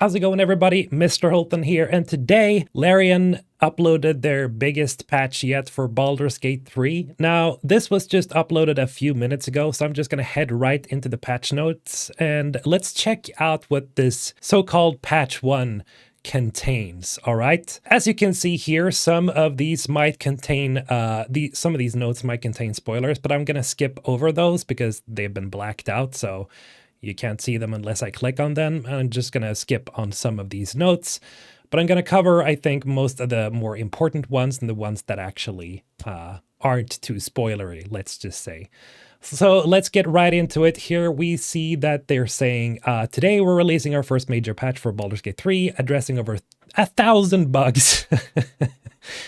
How's it going, everybody? Mr. Holton here, and today Larian uploaded their biggest patch yet for Baldur's Gate 3. Now, this was just uploaded a few minutes ago, so I'm just gonna head right into the patch notes, and let's check out what this so-called patch 1 contains. All right, as you can see here, some of these might contain some of these notes might contain spoilers, but I'm gonna skip over those because they've been blacked out, so you can't see them unless I click on them. I'm just gonna skip on some of these notes, but I'm gonna cover, I think, most of the more important ones and the ones that actually aren't too spoilery, let's just say. So let's get right into it. Here we see that they're saying, today we're releasing our first major patch for Baldur's Gate 3, addressing over 1,000 bugs.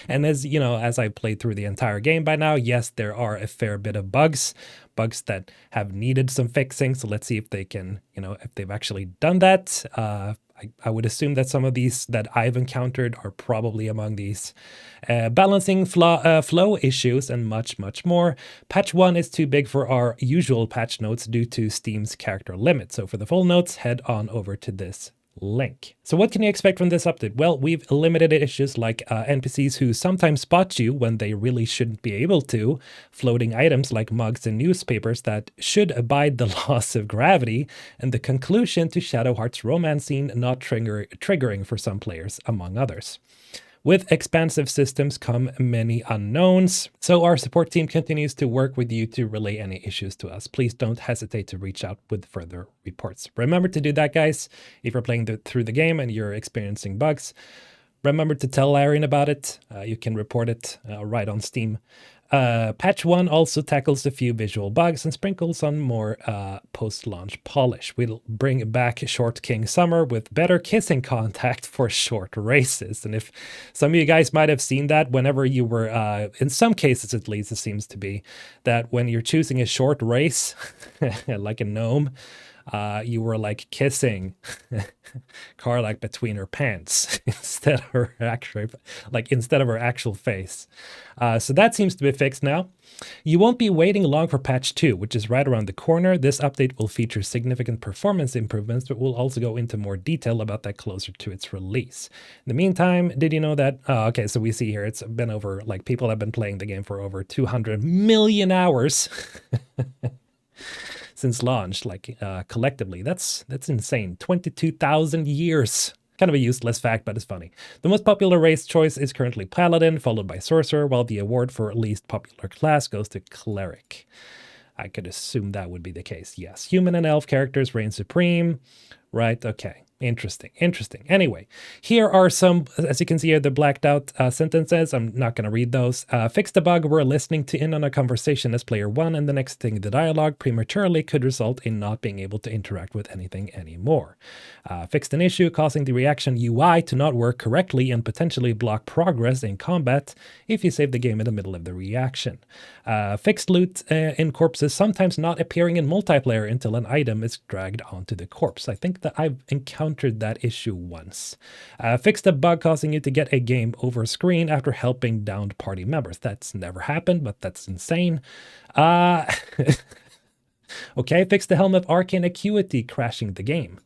And as you know, as I played through the entire game by now, yes, there are a fair bit of bugs that have needed some fixing. So let's see if they can, if they've actually done that. I would assume that some of these that I've encountered are probably among these. Balancing flow issues and much, much more. Patch 1 is too big for our usual patch notes due to Steam's character limit. So for the full notes, head on over to this link. So what can you expect from this update? Well, we've eliminated issues like NPCs who sometimes spot you when they really shouldn't be able to, floating items like mugs and newspapers that should abide the laws of gravity, and the conclusion to Shadow Heart's romance scene not triggering for some players, among others. With expansive systems come many unknowns, so our support team continues to work with you to relay any issues to us. Please don't hesitate to reach out with further reports. Remember to do that, guys. If you're playing through the game and you're experiencing bugs, remember to tell Larian about it. You can report it right on Steam. Patch 1 also tackles a few visual bugs and sprinkles on more post-launch polish. We'll bring back Short King Summer with better kissing contact for short races. And if some of you guys might have seen that whenever you were, in some cases at least, it seems to be, that when you're choosing a short race, like a gnome, you were like kissing Karlach between her pants instead of her actual face. So that seems to be fixed now. You won't be waiting long for patch 2, which is right around the corner. This update will feature significant performance improvements, but we'll also go into more detail about that closer to its release. In the meantime, did you know that, okay, so we see here, it's been over, like, people have been playing the game for over 200 million hours. Since launch, like collectively. That's insane. 22,000 years. Kind of a useless fact, but it's funny. The most popular race choice is currently Paladin, followed by Sorcerer, while the award for least popular class goes to Cleric. I could assume that would be the case. Yes, human and elf characters reign supreme. Right, okay. Interesting. Anyway, here are some, as you can see here, the blacked out sentences. I'm not going to read those. Fix the bug. We're listening in on a conversation as player 1, and the next thing, the dialogue prematurely could result in not being able to interact with anything anymore. Fixed an issue causing the reaction UI to not work correctly and potentially block progress in combat if you save the game in the middle of the reaction. Fixed loot in corpses sometimes not appearing in multiplayer until an item is dragged onto the corpse. I think that I've encountered that issue once. Fixed a bug causing you to get a game over screen after helping downed party members. That's never happened, but that's insane. Okay, fixed the Helm of Arcane Acuity crashing the game.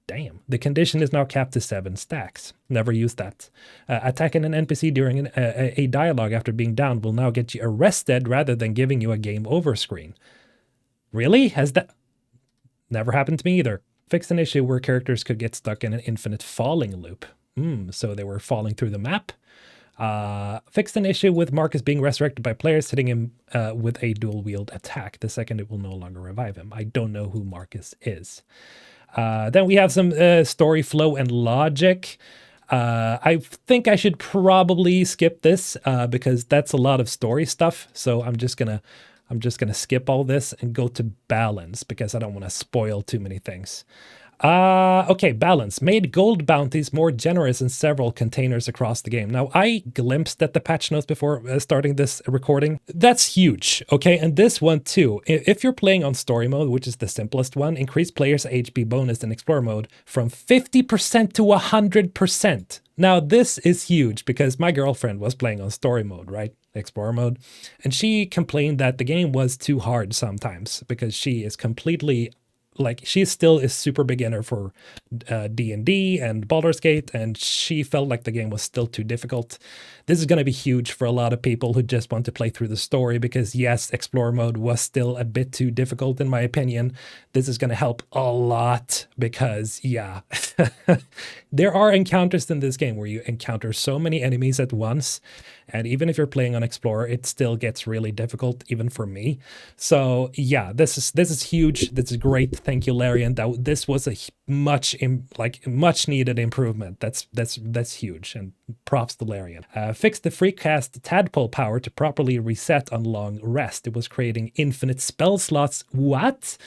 Damn. The condition is now capped to 7 stacks. Never used that. Attacking an NPC during a dialogue after being downed will now get you arrested rather than giving you a game over screen. Really? Has that never happened to me either? Fixed an issue where characters could get stuck in an infinite falling loop. So they were falling through the map. Fixed an issue with Marcus being resurrected by players hitting him with a dual wield attack. The second it will no longer revive him. I don't know who Marcus is. Then we have some story flow and logic. I think I should probably skip this because that's a lot of story stuff. So I'm just gonna skip all this and go to balance because I don't want to spoil too many things. Okay, balance. Made gold bounties more generous in several containers across the game. Now, I glimpsed at the patch notes before starting this recording. That's huge, okay? And this one too. If you're playing on story mode, which is the simplest one, increase players' HP bonus in explorer mode from 50% to 100%. Now, this is huge because my girlfriend was playing on story mode, right? Explorer mode. And she complained that the game was too hard sometimes because she is completely like she still is super beginner for D&D and Baldur's Gate, and she felt like the game was still too difficult. This is going to be huge for a lot of people who just want to play through the story because, yes, Explorer mode was still a bit too difficult in my opinion. This is going to help a lot because, yeah, there are encounters in this game where you encounter so many enemies at once, and even if you're playing on Explorer, it still gets really difficult, even for me. So yeah, this is huge. This is great. Thank you, Larian. This was a much needed improvement. That's huge, and props to Larian. Fixed the freecast tadpole power to properly reset on long rest. It was creating infinite spell slots. What?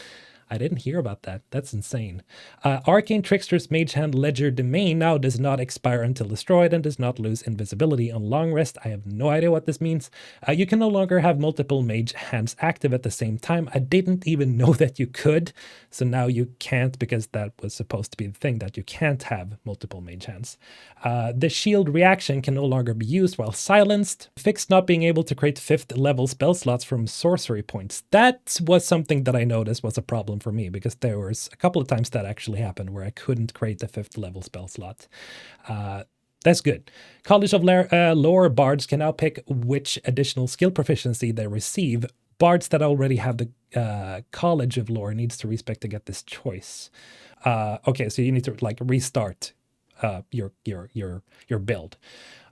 I didn't hear about that. That's insane. Arcane Trickster's Mage Hand Ledger Domain now does not expire until destroyed and does not lose invisibility on long rest. I have no idea what this means. You can no longer have multiple Mage Hands active at the same time. I didn't even know that you could. So now you can't, because that was supposed to be the thing, that you can't have multiple Mage Hands. The shield reaction can no longer be used while silenced. Fixed not being able to create 5th level spell slots from sorcery points. That was something that I noticed was a problem for me, because there was a couple of times that actually happened where I couldn't create the 5th level spell slot. That's good. College of Lore bards can now pick which additional skill proficiency they receive. Bards that already have the College of Lore needs to respect to get this choice. Okay, so you need to like restart your build.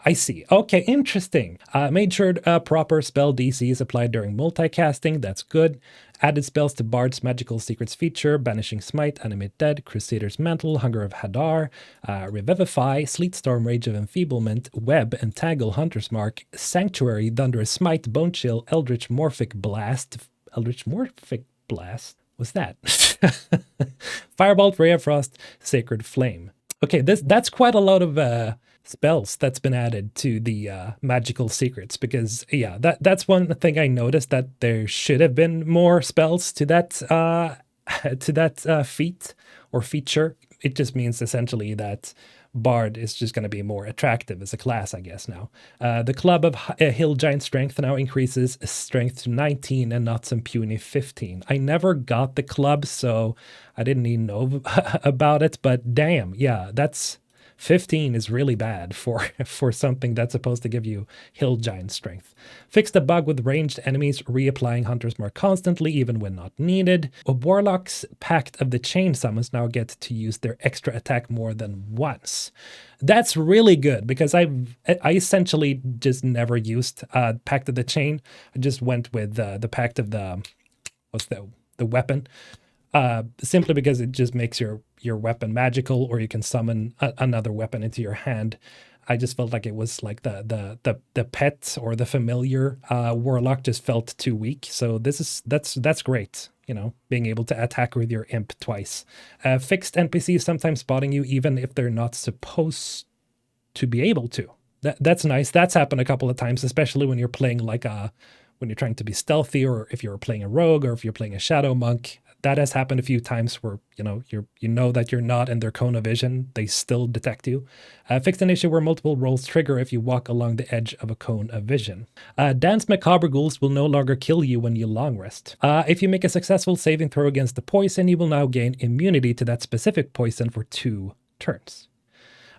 I see. Okay, interesting. Made sure proper spell DC is applied during multicasting. That's good. Added spells to Bard's Magical Secrets feature, Banishing Smite, Animate Dead, Crusader's Mantle, Hunger of Hadar, Revivify, Sleetstorm, Rage of Enfeeblement, Web, Entangle, Hunter's Mark, Sanctuary, Thunderous Smite, Bone Chill, Eldritch Morphic Blast. Eldritch Morphic Blast? What's that? Firebolt, Ray of Frost, Sacred Flame. Okay, that's quite a lot of spells that's been added to the magical secrets, because yeah, that's one thing I noticed, that there should have been more spells to that feat or feature. It just means essentially that Bard is just going to be more attractive as a class, I guess, now. The Club of Hill Giant Strength now increases strength to 19 and not some puny 15. I never got the club, so I didn't even know about it, but damn, yeah, that's 15 is really bad for something that's supposed to give you hill giant strength. Fix the bug with ranged enemies reapplying Hunter's Mark constantly, even when not needed. Warlock's Pact of the Chain summons now get to use their extra attack more than once. That's really good, because I essentially just never used Pact of the Chain. I just went with the Pact of the weapon. Simply because it just makes your weapon magical, or you can summon another weapon into your hand. I just felt like it was like the pet or the familiar warlock just felt too weak. So that's great, you know, being able to attack with your imp twice. Fixed NPCs sometimes spotting you even if they're not supposed to be able to. That's nice. That's happened a couple of times, especially when you're playing when you're trying to be stealthy, or if you're playing a rogue, or if you're playing a shadow monk. That has happened a few times where, you know that you're not in their cone of vision. They still detect you. Fixed an issue where multiple rolls trigger if you walk along the edge of a cone of vision. Dance Macabre Ghouls will no longer kill you when you long rest. If you make a successful saving throw against the poison, you will now gain immunity to that specific poison for 2 turns.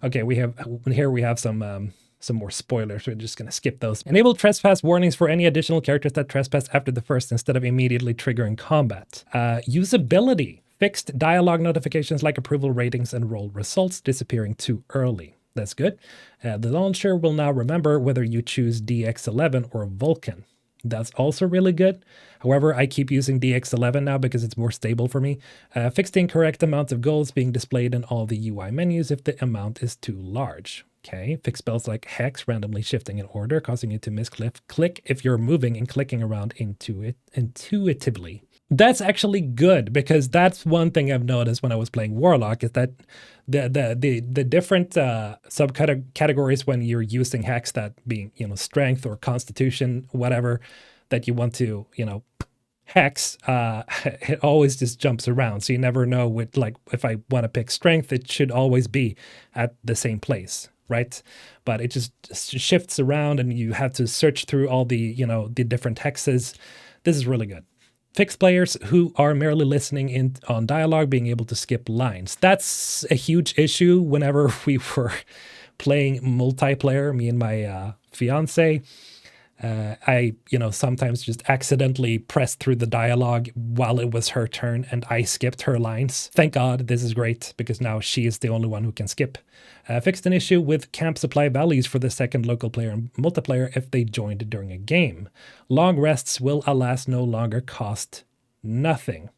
Okay, we have some more spoilers. We're just going to skip those. Enable trespass warnings for any additional characters that trespass after the first instead of immediately triggering combat. Usability. Fixed dialogue notifications like approval ratings and roll results disappearing too early. That's good. The launcher will now remember whether you choose DX11 or Vulcan. That's also really good. However, I keep using DX11 now because it's more stable for me. Fixed the incorrect amount of goals being displayed in all the UI menus if the amount is too large. Okay, fix spells like Hex, randomly shifting in order, causing you to misclick if you're moving and clicking around intuitively. That's actually good, because that's one thing I've noticed when I was playing Warlock, is that the different subcategories when you're using Hex, that being, strength or constitution, whatever, that you want to, Hex, it always just jumps around. So you never know if I want to pick strength, it should always be at the same place. Right, but it just shifts around, and you have to search through all the the different hexes. This is really good. Fix players who are merely listening in on dialogue being able to skip lines. That's a huge issue whenever we were playing multiplayer, me and my fiance. I, sometimes just accidentally pressed through the dialogue while it was her turn and I skipped her lines. Thank God, this is great because now she is the only one who can skip. Fixed an issue with camp supply values for the second local player and multiplayer if they joined during a game. Long rests will, alas, no longer cost nothing.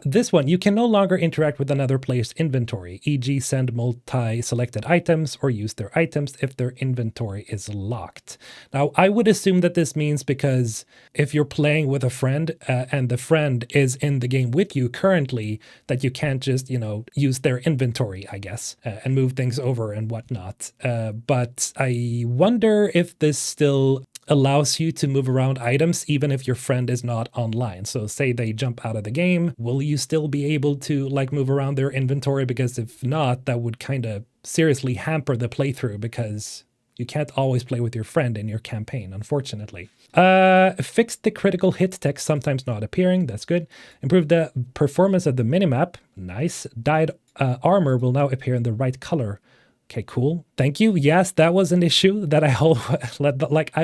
This one, you can no longer interact with another player's inventory, e.g. send multi-selected items or use their items if their inventory is locked. Now, I would assume that this means because if you're playing with a friend and the friend is in the game with you currently, that you can't just, use their inventory, I guess, and move things over and whatnot. But I wonder if this still allows you to move around items even if your friend is not online. So say they jump out of the game, will you still be able to move around their inventory? Because if not, that would kind of seriously hamper the playthrough because you can't always play with your friend in your campaign, unfortunately. Fixed the critical hit text sometimes not appearing. That's good. Improved the performance of the minimap. Nice. Dyed armor will now appear in the right color. Okay, cool. Thank you. Yes, that was an issue that I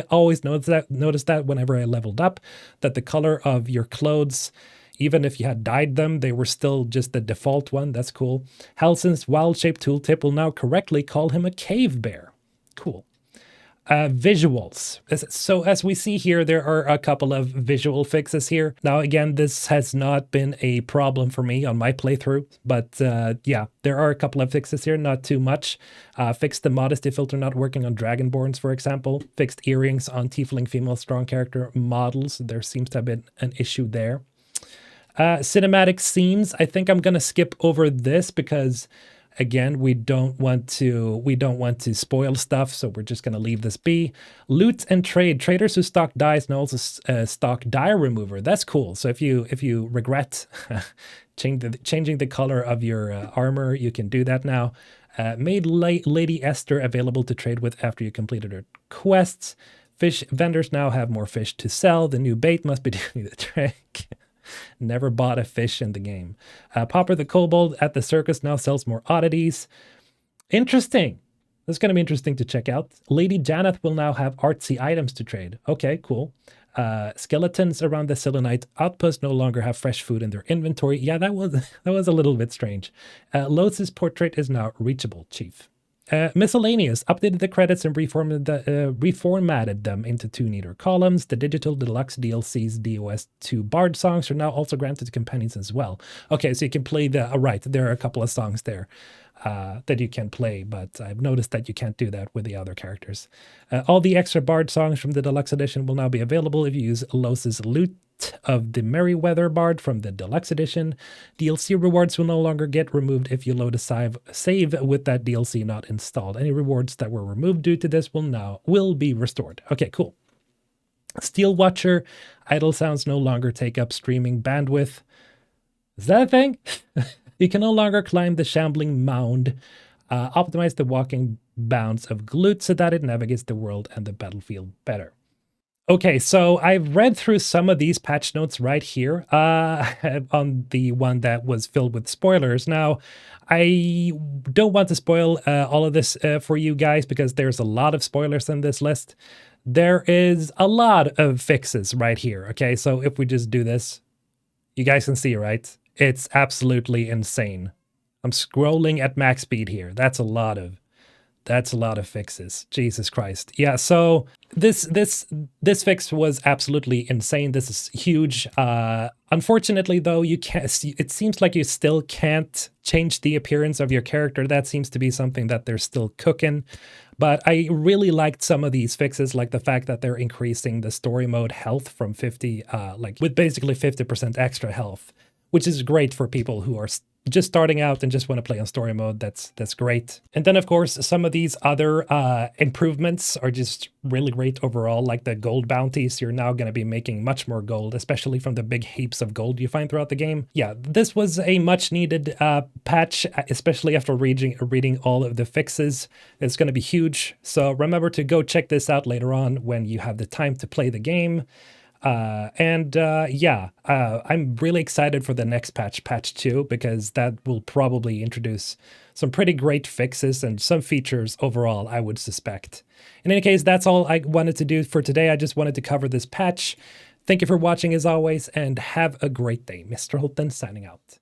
always noticed that whenever I leveled up, that the color of your clothes, even if you had dyed them, they were still just the default one. That's cool. Halsin's wild-shaped tooltip will now correctly call him a cave bear. Cool. Visuals. So as we see here, there are a couple of visual fixes here. Now, again, this has not been a problem for me on my playthrough, but yeah, there are a couple of fixes here, not too much. Fixed the modesty filter not working on Dragonborns, for example. Fixed earrings on Tiefling female strong character models. There seems to have been an issue there. Cinematic scenes. I think I'm going to skip over this because again, we don't want to spoil stuff, so we're just going to leave this be. Loot and trade. Traders who stock dice and also stock die remover. That's cool. So if you regret changing the color of your armor, you can do that now. Made Lady Esther available to trade with after you completed her quests. Fish vendors now have more fish to sell. The new bait must be doing the trick. Never bought a fish in the game. Popper the Kobold at the circus now sells more oddities. Interesting. This is going to be interesting to check out. Lady Janeth will now have artsy items to trade. Okay, cool. Skeletons around the Selenite outpost no longer have fresh food in their inventory. Yeah, that was a little bit strange. Lotus' portrait is now reachable, Chief. Miscellaneous updated the credits and reformatted them into 2 neater columns. The digital deluxe DLC's DOS 2 Bard songs are now also granted to companions as well. Okay, so you can play right, there are a couple of songs there that you can play, but I've noticed that you can't do that with the other characters. All the extra Bard songs from the deluxe edition will now be available if you use Los's Loot of the Merryweather Bard from the deluxe edition. DLC rewards will no longer get removed if you load a save with that DLC not installed. Any rewards that were removed due to this will be restored. Okay, cool. Steel Watcher idle sounds no longer take up streaming bandwidth. Is that a thing? You can no longer climb the shambling mound. Optimize the walking bounds of Glut so that it navigates the world and the battlefield better. Okay, so I've read through some of these patch notes right here on the one that was filled with spoilers. Now, I don't want to spoil all of this for you guys because there's a lot of spoilers in this list. There is a lot of fixes right here, okay? So if we just do this, you guys can see, right? It's absolutely insane. I'm scrolling at max speed here. That's a lot of fixes. Jesus Christ. Yeah, so this fix was absolutely insane. This is huge. Unfortunately, though, you can't see, it seems like you still can't change the appearance of your character. That seems to be something that they're still cooking. But I really liked some of these fixes, like the fact that they're increasing the story mode health from 50, with basically 50% extra health, which is great for people who are just starting out and just want to play on story mode. That's great. And then, of course, some of these other improvements are just really great overall, like the gold bounties. You're now going to be making much more gold, especially from the big heaps of gold you find throughout the game. Yeah, this was a much needed patch, especially after reading all of the fixes. It's going to be huge. So remember to go check this out later on when you have the time to play the game. I'm really excited for the next patch, patch 2, because that will probably introduce some pretty great fixes and some features overall, I would suspect. In any case, that's all I wanted to do for today. I just wanted to cover this patch. Thank you for watching as always, and have a great day. Mr. Holton signing out.